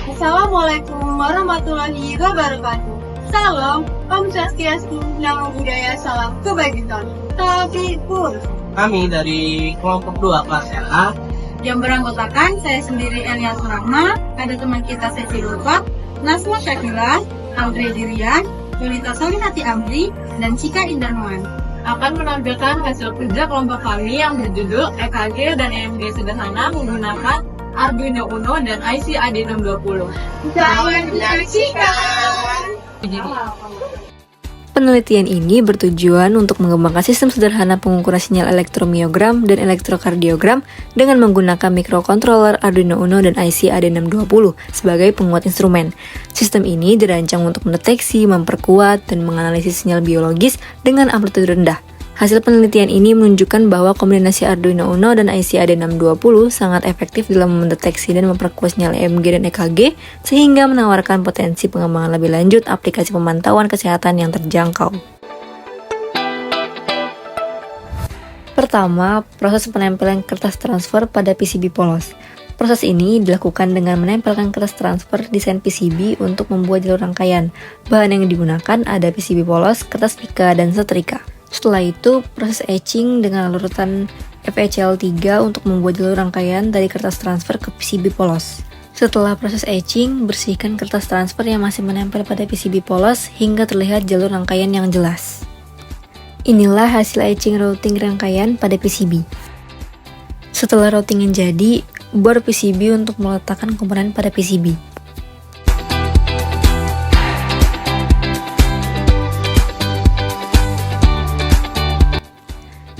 Assalamualaikum warahmatullahi wabarakatuh. Salam, Om Swastiastu, Namo Buddhaya, salam kebajikan. Tapi pur. Kami dari kelompok 2 kelas LA Yang beranggotakan saya sendiri Elias Rahma, ada teman kita Sesi Lutfat, Nasma Syakila, Audrey Dirian, Yunita Solinati Amri, dan Cika Indarnuan. Akan menampilkan hasil kerja kelompok kami yang berjudul EKG dan EMG sederhana menggunakan Arduino Uno dan IC AD620. Jangan menyaksikan! Penelitian ini bertujuan untuk mengembangkan sistem sederhana pengukuran sinyal elektromiogram dan elektrokardiogram dengan menggunakan microcontroller Arduino Uno dan IC AD620 sebagai penguat instrumen. Sistem ini dirancang untuk mendeteksi, memperkuat, dan menganalisis sinyal biologis dengan amplitude rendah. Hasil penelitian ini menunjukkan bahwa kombinasi Arduino Uno dan IC AD620 sangat efektif dalam mendeteksi dan memperkuat sinyal EMG dan EKG, sehingga menawarkan potensi pengembangan lebih lanjut aplikasi pemantauan kesehatan yang terjangkau. Pertama, proses penempelan kertas transfer pada PCB polos. Proses ini dilakukan dengan menempelkan kertas transfer desain PCB untuk membuat jalur rangkaian. Bahan yang digunakan ada PCB polos, kertas pika, dan setrika. Setelah itu, proses etching dengan larutan FeCl3 untuk membuat jalur rangkaian dari kertas transfer ke PCB polos. Setelah proses etching, bersihkan kertas transfer yang masih menempel pada PCB polos hingga terlihat jalur rangkaian yang jelas. Inilah hasil etching routing rangkaian pada PCB. Setelah routing yang jadi, bor PCB untuk meletakkan komponen pada PCB.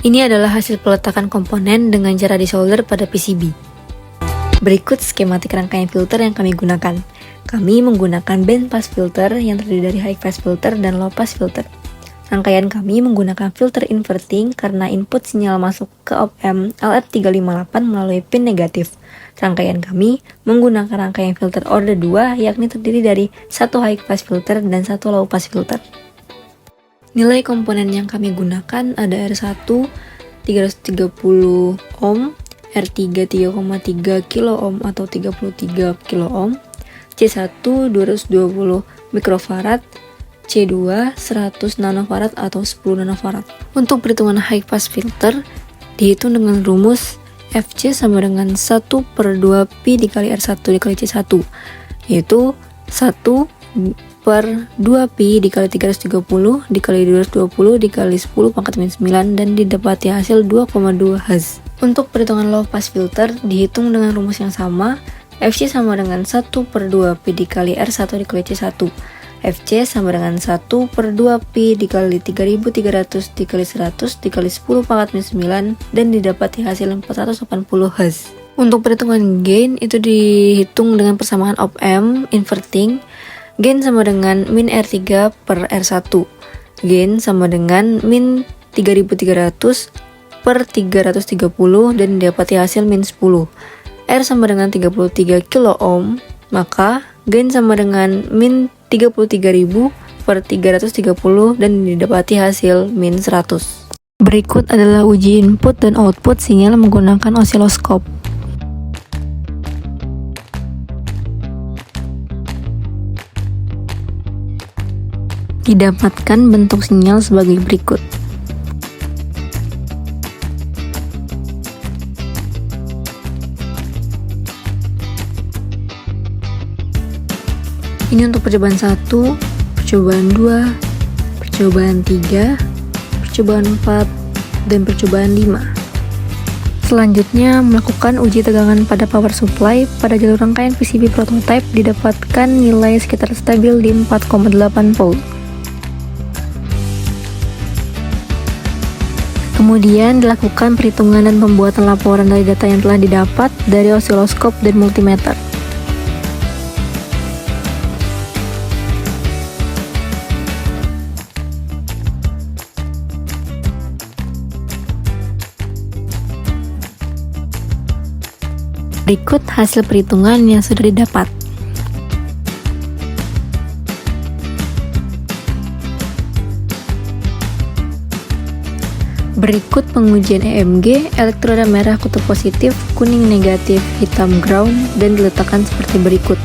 Ini adalah hasil peletakan komponen dengan cara disolder pada PCB. Berikut skematik rangkaian filter yang kami gunakan. Kami menggunakan band pass filter yang terdiri dari high pass filter dan low pass filter. Rangkaian kami menggunakan filter inverting karena input sinyal masuk ke op-amp LF358 melalui pin negatif. Rangkaian kami menggunakan rangkaian filter order 2 yakni terdiri dari satu high pass filter dan satu low pass filter. Nilai komponen yang kami gunakan ada R1 330 ohm, R3 3,3 kilo ohm atau 33 kilo ohm, C1 220 mikrofarad, C2 100 nanofarad atau 10 nanofarad. Untuk perhitungan high pass filter dihitung dengan rumus FC sama dengan 1/2pi dikali R1 dikali C1, yaitu 1/2pi dikali 330 dikali 220 dikali 10 pangkat min 9 dan didapati hasil 2,2 Hz. Untuk perhitungan low pass filter dihitung dengan rumus yang sama, FC sama dengan 1/2pi dikali R1 dikali C1. FC sama dengan 1/2pi dikali 3300 dikali 100 dikali 10 pangkat min 9 dan didapati hasil 480 Hz. Untuk perhitungan gain itu dihitung dengan persamaan op-amp inverting. Gain sama dengan min R3 per R1. Gain sama dengan min 3300 per 330 dan didapati hasil min 10. R sama dengan 33 kilo ohm, maka gain sama dengan min 33.000 per 330 dan didapati hasil min 100. Berikut adalah uji input dan output sinyal menggunakan osiloskop. Didapatkan bentuk sinyal sebagai berikut. Ini untuk percobaan 1, percobaan 2, percobaan 3, percobaan 4, dan percobaan 5. Selanjutnya, melakukan uji tegangan pada power supply pada jalur rangkaian PCB prototype didapatkan nilai sekitar stabil di 4,8 volt. Kemudian dilakukan perhitungan dan pembuatan laporan dari data yang telah didapat dari osiloskop dan multimeter. Berikut hasil perhitungan yang sudah didapat. Berikut pengujian EMG, elektroda merah kutub positif, kuning negatif, hitam ground, dan diletakkan seperti berikut.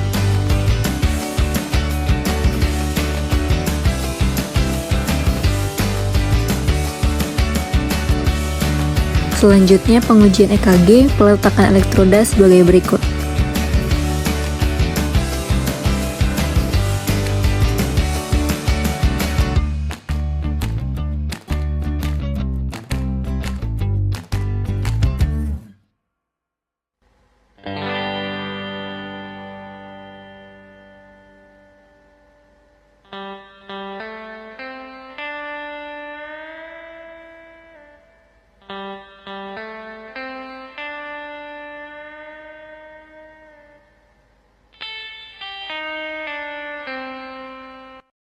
Selanjutnya pengujian EKG, peletakan elektroda sebagai berikut.